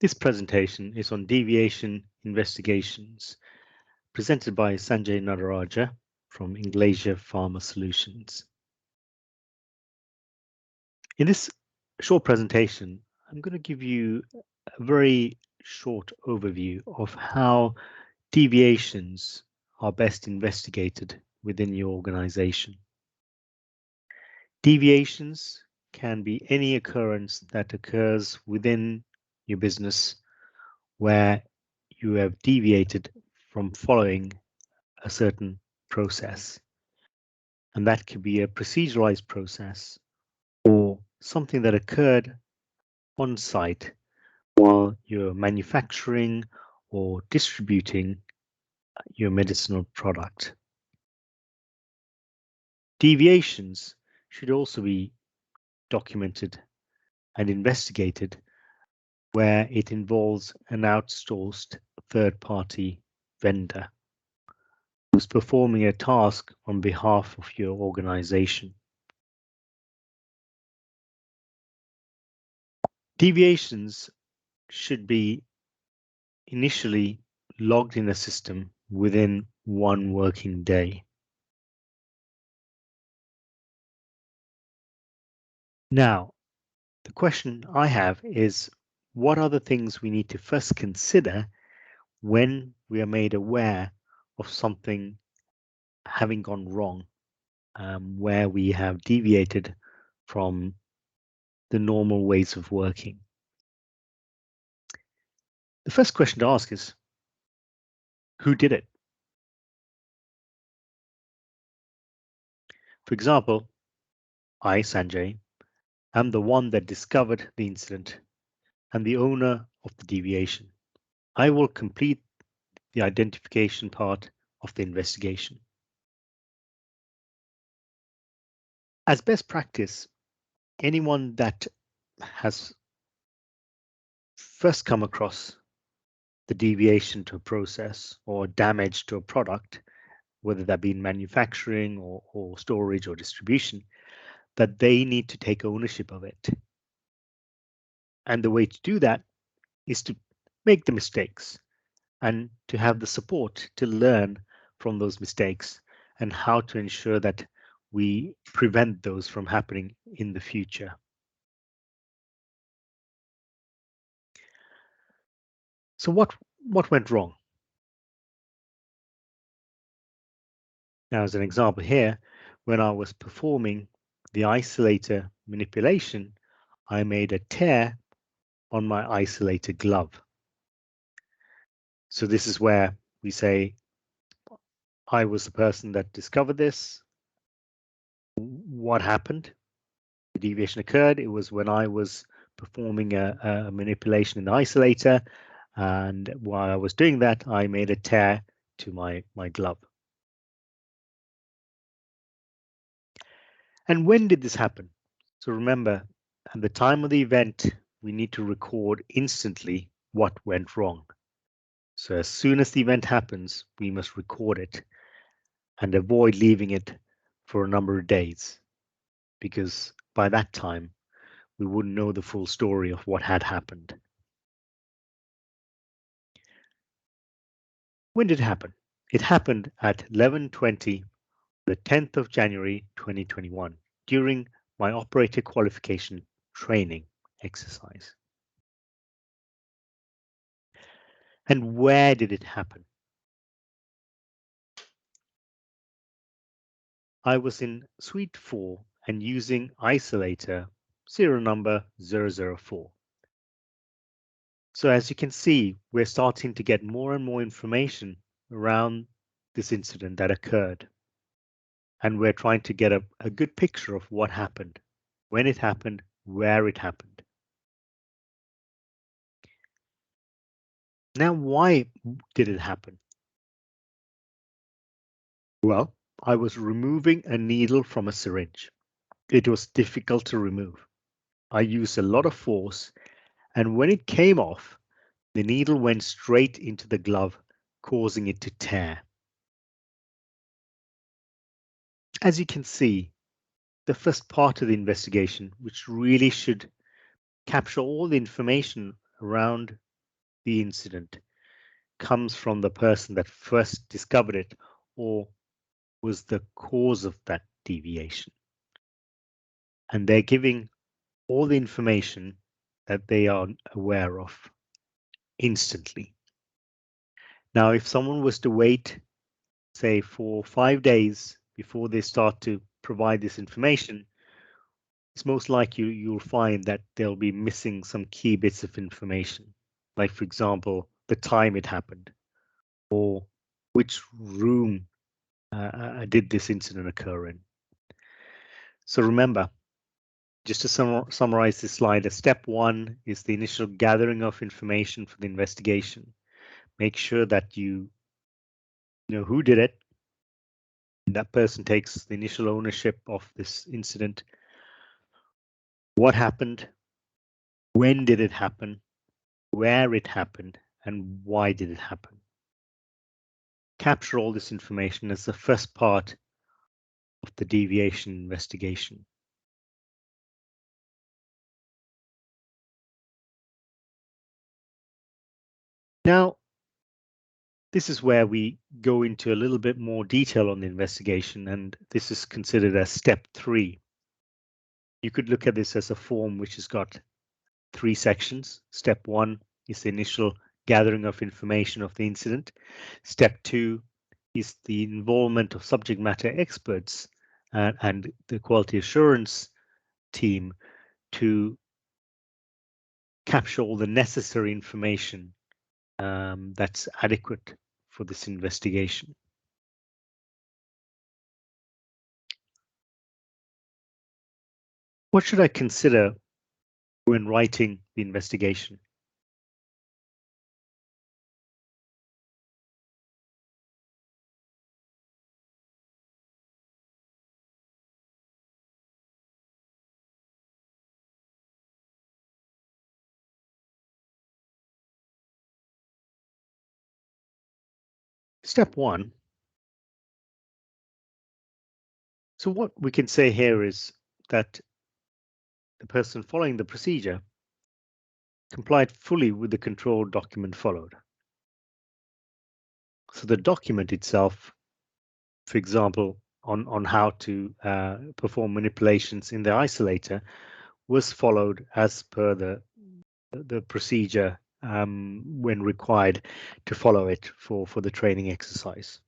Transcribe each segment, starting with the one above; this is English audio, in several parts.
This presentation is on deviation investigations, presented by Sanjay Nadaraja from Inglasia Pharma Solutions. In this short presentation, I'm going to give you a very short overview of how deviations are best investigated within your organization. Deviations can be any occurrence that occurs within your business where you have deviated from following a certain process. And that could be a proceduralized process or something that occurred on site while you're manufacturing or distributing your medicinal product. Deviations should also be documented and investigated where it involves an outsourced third-party vendor who's performing a task on behalf of your organization. Deviations should be initially logged in a system within 1 working day. Now, the question I have is, what are the things we need to first consider when we are made aware of something having gone wrong, where we have deviated from the normal ways of working? The first question to ask is, who did it? For example, I, Sanjay, am the one that discovered the incident and the owner of the deviation. I will complete the identification part of the investigation. As best practice, anyone that has first come across the deviation to a process or damage to a product, whether that be in manufacturing or storage or distribution, that they need to take ownership of it. And the way to do that is to make the mistakes and to have the support to learn from those mistakes and how to ensure that we prevent those from happening in the future. So what went wrong? Now, as an example here, when I was performing the isolator manipulation, I made a tear on my isolator glove. So this is where we say, I was the person that discovered this. What happened? The deviation occurred. It was when I was performing a manipulation in the isolator, and while I was doing that, I made a tear to my glove. And when did this happen? So remember, at the time of the event, we need to record instantly what went wrong. So as soon as the event happens, we must record it and avoid leaving it for a number of days, because by that time, we wouldn't know the full story of what had happened. When did it happen? It happened at 11:20, the 10th of January 2021, during my operator qualification training exercise. And where did it happen? I was in Suite 4 and using isolator serial number 004. So as you can see, we're starting to get more and more information around this incident that occurred. And we're trying to get a good picture of what happened, when it happened, where it happened. Now, why did it happen? Well, I was removing a needle from a syringe. It was difficult to remove. I used a lot of force, and when it came off, the needle went straight into the glove, causing it to tear. As you can see, the first part of the investigation, which really should capture all the information around the incident comes from the person that first discovered it or was the cause of that deviation. And they're giving all the information that they are aware of instantly. Now, if someone was to wait, say, for 5 days before they start to provide this information, it's most likely you'll find that they'll be missing some key bits of information. Like, for example, the time it happened or which room did this incident occur in. So remember, just to summarize this slide, step one is the initial gathering of information for the investigation. Make sure that you know who did it. That person takes the initial ownership of this incident. What happened? When did it happen? Where it happened? And why did it happen? Capture all this information as the first part of the deviation investigation. Now, this is where we go into a little bit more detail on the investigation, and this is considered as step 3. You could look at this as a form which has got 3 sections. Step 1 is the initial gathering of information of the incident. Step 2 is the involvement of subject matter experts and the quality assurance team to capture all the necessary information that's adequate for this investigation. What should I consider when writing the investigation? Step 1. So what we can say here is that the person following the procedure complied fully with the control document followed. So the document itself, for example, on how to perform manipulations in the isolator, was followed as per the procedure when required to follow it for the training exercise.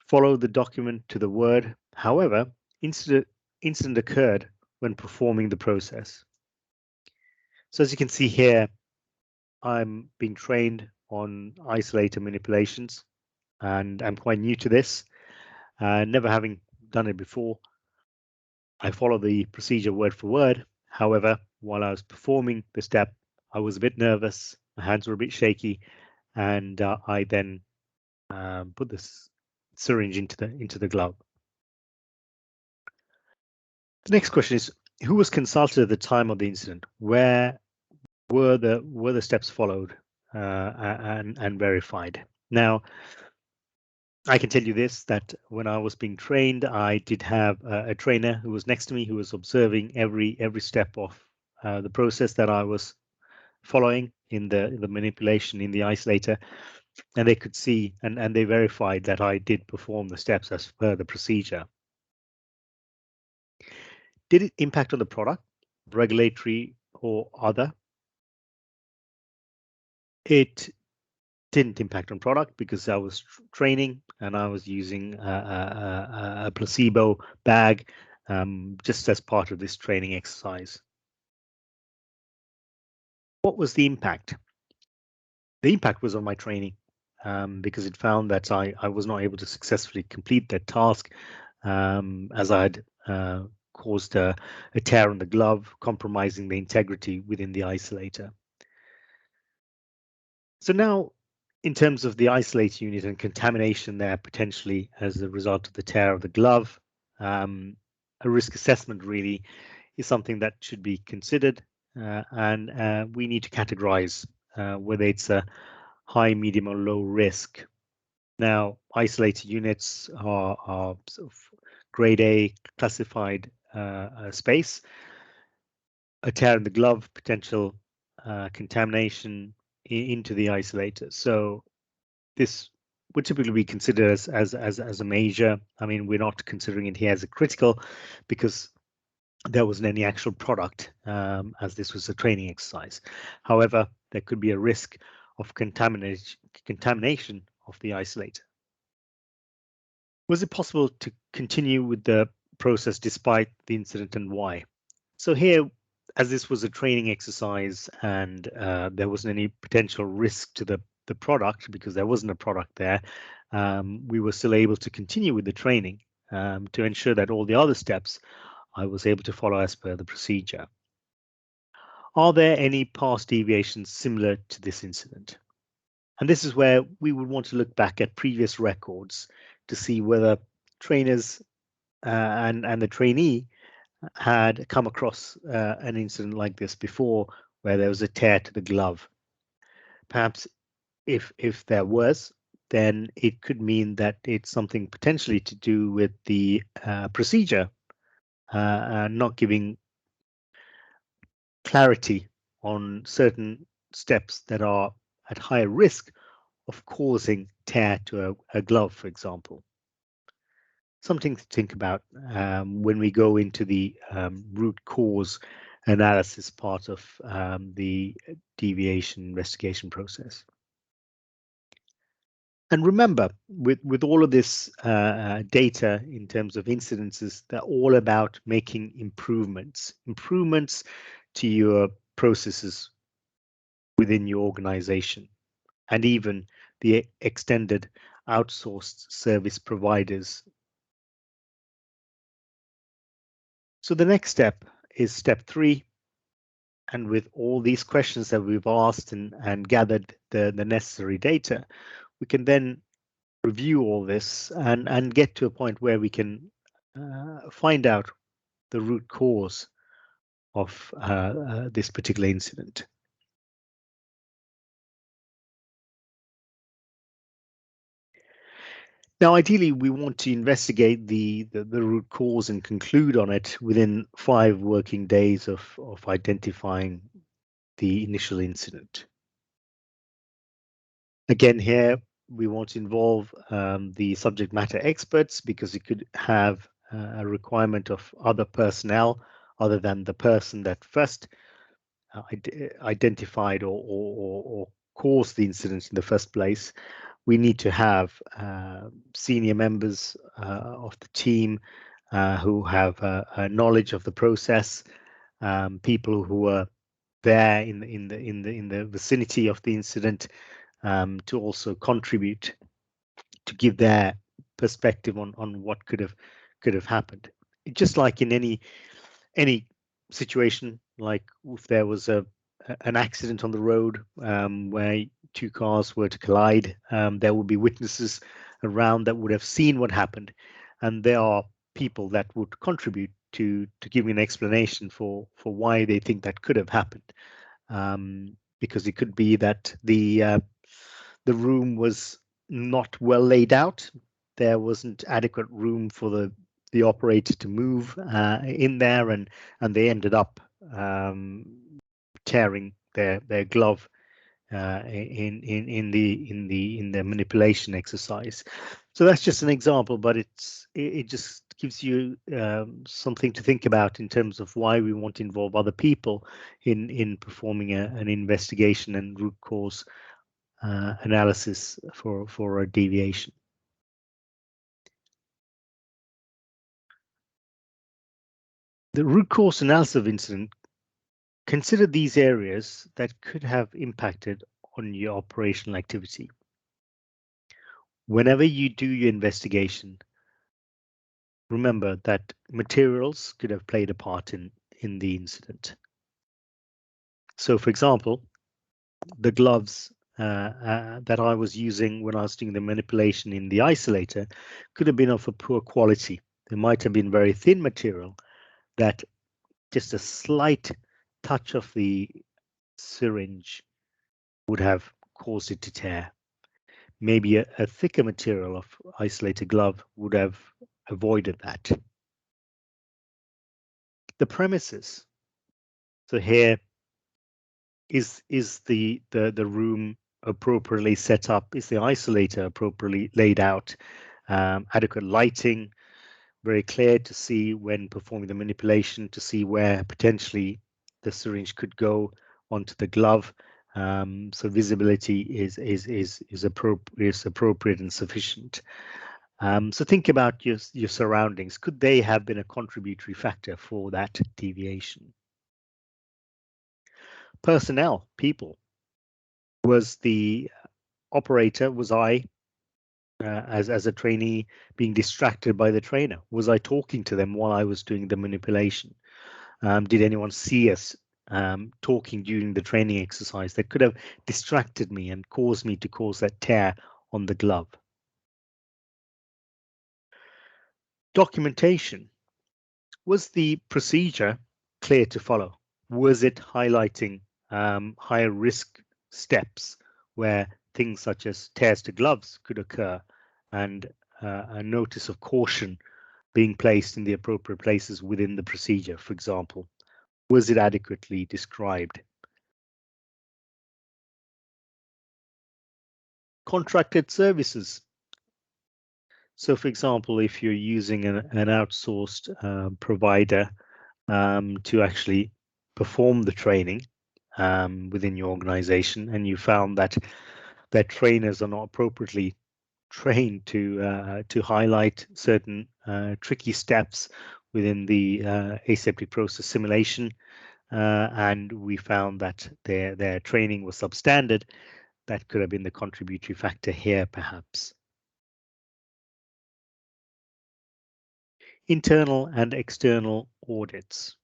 Follow the document to the word. However, incident occurred when performing the process. So as you can see here, I'm being trained on isolator manipulations, and I'm quite new to this, never having done it before. I follow the procedure word for word. However, while I was performing the step, I was a bit nervous, my hands were a bit shaky, and I then put this syringe into the glove. The next question is, who was consulted at the time of the incident? Where were the steps followed and verified? Now, I can tell you this, that when I was being trained, I did have a trainer who was next to me, who was observing every step of the process that I was following in the manipulation in the isolator, and they could see and they verified that I did perform the steps as per the procedure. Did it impact on the product, regulatory or other? It didn't impact on product because I was training and I was using a placebo bag just as part of this training exercise. What was the impact? The impact was on my training because it found that I was not able to successfully complete that task as I had caused a tear in the glove, compromising the integrity within the isolator. So now, in terms of the isolator unit and contamination there potentially as a result of the tear of the glove, a risk assessment really is something that should be considered, and we need to categorize whether it's a high, medium, or low risk. Now, isolator units are sort of grade A classified space. A tear in the glove, potential contamination into the isolator. So this would typically be considered as a major. I mean, we're not considering it here as a critical because there wasn't any actual product, as this was a training exercise. However, there could be a risk of contamination of the isolator. Was it possible to continue with the process despite the incident, and why? So here, as this was a training exercise and there wasn't any potential risk to the product because there wasn't a product there, we were still able to continue with the training to ensure that all the other steps I was able to follow as per the procedure. Are there any past deviations similar to this incident? And this is where we would want to look back at previous records to see whether trainers and the trainee had come across an incident like this before, where there was a tear to the glove. Perhaps if there was, then it could mean that it's something potentially to do with the procedure, not giving clarity on certain steps that are at higher risk of causing tear to a glove, for example. Something to think about when we go into the root cause analysis part of the deviation investigation process. And remember, with all of this data in terms of incidences, they're all about making improvements to your processes within your organization, and even the extended outsourced service providers. So the next step is step 3. And with all these questions that we've asked and gathered the necessary data, we can then review all this and get to a point where we can find out the root cause of this particular incident. Now, ideally, we want to investigate the root cause and conclude on it within 5 working days of identifying the initial incident. Again, here we want to involve the subject matter experts because it could have a requirement of other personnel other than the person that first identified or caused the incident in the first place. We need to have senior members of the team who have a knowledge of the process, people who are there in the vicinity of the incident, to also contribute to give their perspective on what could have happened. Just like in any situation, like if there was an accident on the road where 2 cars were to collide, there would be witnesses around that would have seen what happened, and there are people that would contribute to giving an explanation for why they think that could have happened, because it could be that the room was not well laid out. There wasn't adequate room for the operator to move in there, and they ended up tearing their glove in the manipulation exercise. So that's just an example, but it just gives you something to think about in terms of why we want to involve other people in performing an investigation and root cause analysis for a deviation. The root cause analysis of incident, consider these areas that could have impacted on your operational activity. Whenever you do your investigation, remember that materials could have played a part in the incident. So, for example, the gloves that I was using when I was doing the manipulation in the isolator could have been of a poor quality. There might have been very thin material that just a slight touch of the syringe would have caused it to tear. Maybe a thicker material of isolated glove would have avoided that. The premises. So here is the room appropriately set up? Is the isolator appropriately laid out? Adequate lighting, very clear to see when performing the manipulation, to see where potentially the syringe could go onto the glove. So visibility is appropriate and sufficient. So think about your surroundings. Could they have been a contributory factor for that deviation? Personnel, people. Was the operator, was I, as a trainee, being distracted by the trainer? Was I talking to them while I was doing the manipulation? Did anyone see us talking during the training exercise that could have distracted me and caused me to cause that tear on the glove? Documentation. Was the procedure clear to follow? Was it highlighting higher risk steps where things such as tears to gloves could occur, and a notice of caution being placed in the appropriate places within the procedure, for example? Was it adequately described? Contracted services. So, for example, if you're using an outsourced provider to actually perform the training within your organization, and you found that their trainers are not appropriately trained to highlight certain tricky steps within the aseptic process simulation, and we found that their training was substandard, that could have been the contributory factor here, perhaps. Internal and external audits.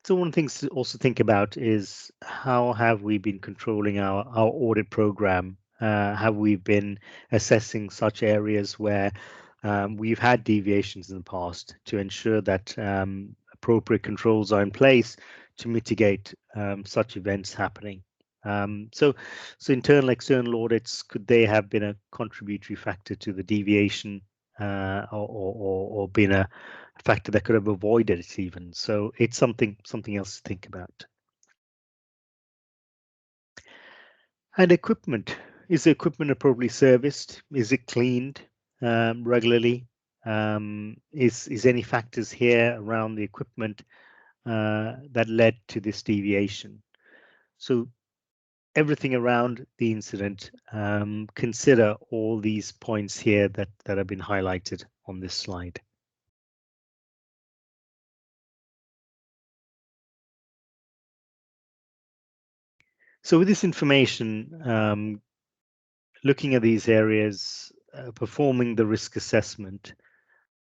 So one of the things to also think about is, how have we been controlling our audit program? Have we been assessing such areas where we've had deviations in the past to ensure that appropriate controls are in place to mitigate such events happening? So internal, external audits, could they have been a contributory factor to the deviation, or been a factor that could have avoided it even? So it's something else to think about. And equipment. Is the equipment appropriately serviced? Is it cleaned regularly? Is any factors here around the equipment that led to this deviation? So everything around the incident, consider all these points here that have been highlighted on this slide. So with this information, looking at these areas, performing the risk assessment,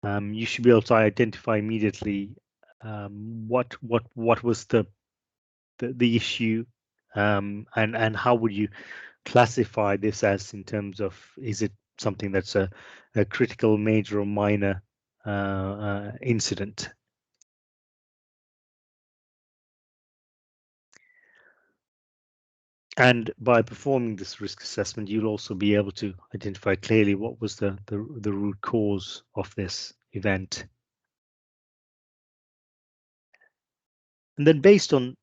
you should be able to identify immediately what was the issue, and how would you classify this as, in terms of, is it something that's a critical, major, or minor incident? And by performing this risk assessment, you'll also be able to identify clearly what was the root cause of this event. And then, based on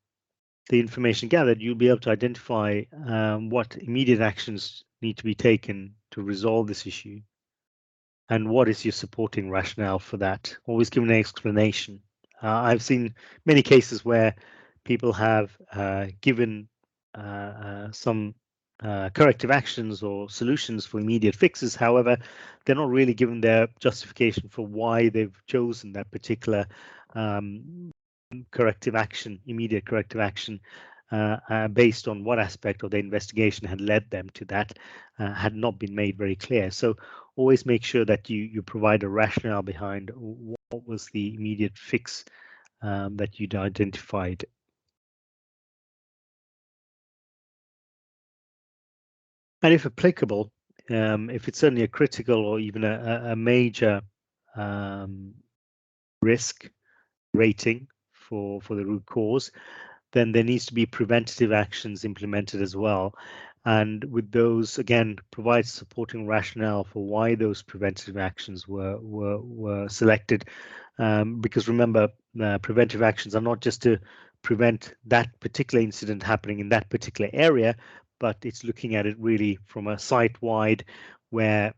the information gathered, you'll be able to identify what immediate actions need to be taken to resolve this issue, and what is your supporting rationale for that. Always give an explanation. I've seen many cases where people have given some corrective actions or solutions for immediate fixes. However, they're not really given their justification for why they've chosen that particular corrective action, immediate corrective action, based on what aspect of the investigation had led them to that, had not been made very clear. So always make sure that you provide a rationale behind what was the immediate fix that you'd identified. And if applicable, if it's certainly a critical or even a major risk rating for the root cause, then there needs to be preventative actions implemented as well. And with those, again, provide supporting rationale for why those preventative actions were selected. Because remember, preventive actions are not just to prevent that particular incident happening in that particular area, but it's looking at it really from a site-wide, where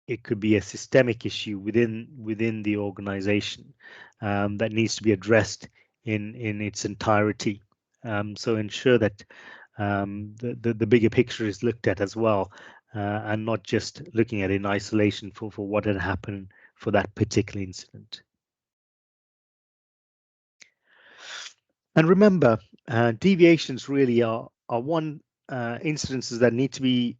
it could be a systemic issue within the organization that needs to be addressed in its entirety. So ensure that the bigger picture is looked at as well, and not just looking at it in isolation for what had happened for that particular incident. And remember, deviations really are one incidences that need to be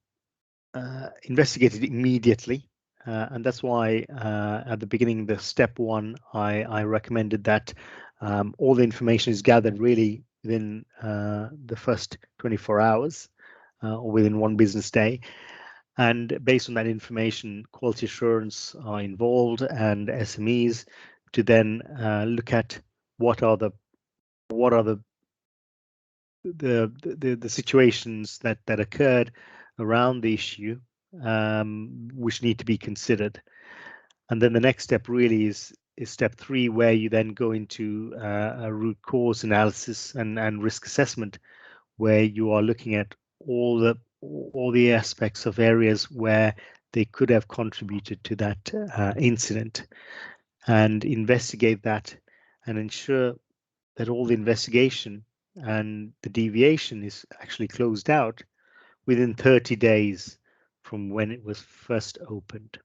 investigated immediately. And that's why at the beginning, the step one, I recommended that all the information is gathered really within the first 24 hours or within one business day. And based on that information, quality assurance are involved and SMEs to then look at what are the situations that occurred around the issue, which need to be considered. And then the next step really is step 3, where you then go into a root cause analysis and risk assessment, where you are looking at all the aspects of areas where they could have contributed to that incident, and investigate that and ensure that all the investigation and the deviation is actually closed out within 30 days from when it was first opened.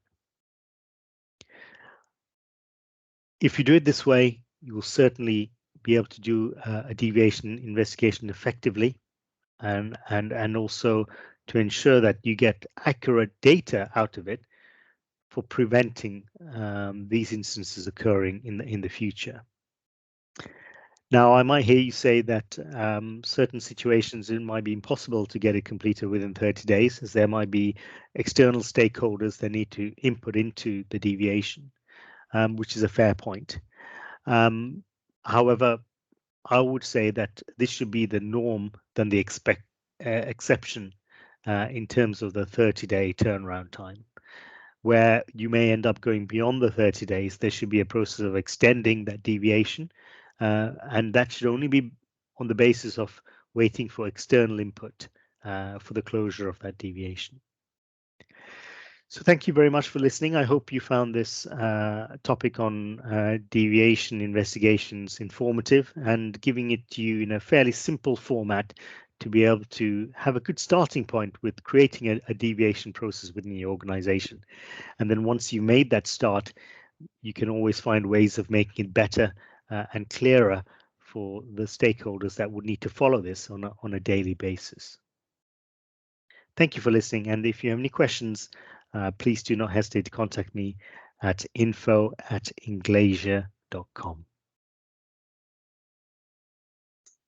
If you do it this way, you will certainly be able to do a deviation investigation effectively, and also to ensure that you get accurate data out of it for preventing these instances occurring in the future. Now, I might hear you say that certain situations it might be impossible to get it completed within 30 days, as there might be external stakeholders that need to input into the deviation, which is a fair point. However, I would say that this should be the norm than the exception in terms of the 30-day turnaround time. Where you may end up going beyond the 30 days, there should be a process of extending that deviation, and that should only be on the basis of waiting for external input for the closure of that deviation. So thank you very much for listening. I hope you found this topic on deviation investigations informative, and giving it to you in a fairly simple format to be able to have a good starting point with creating a deviation process within your organization. And then once you made that start, you can always find ways of making it better and clearer for the stakeholders that would need to follow this on a daily basis. Thank you for listening, and if you have any questions, please do not hesitate to contact me at info@inglasia.com.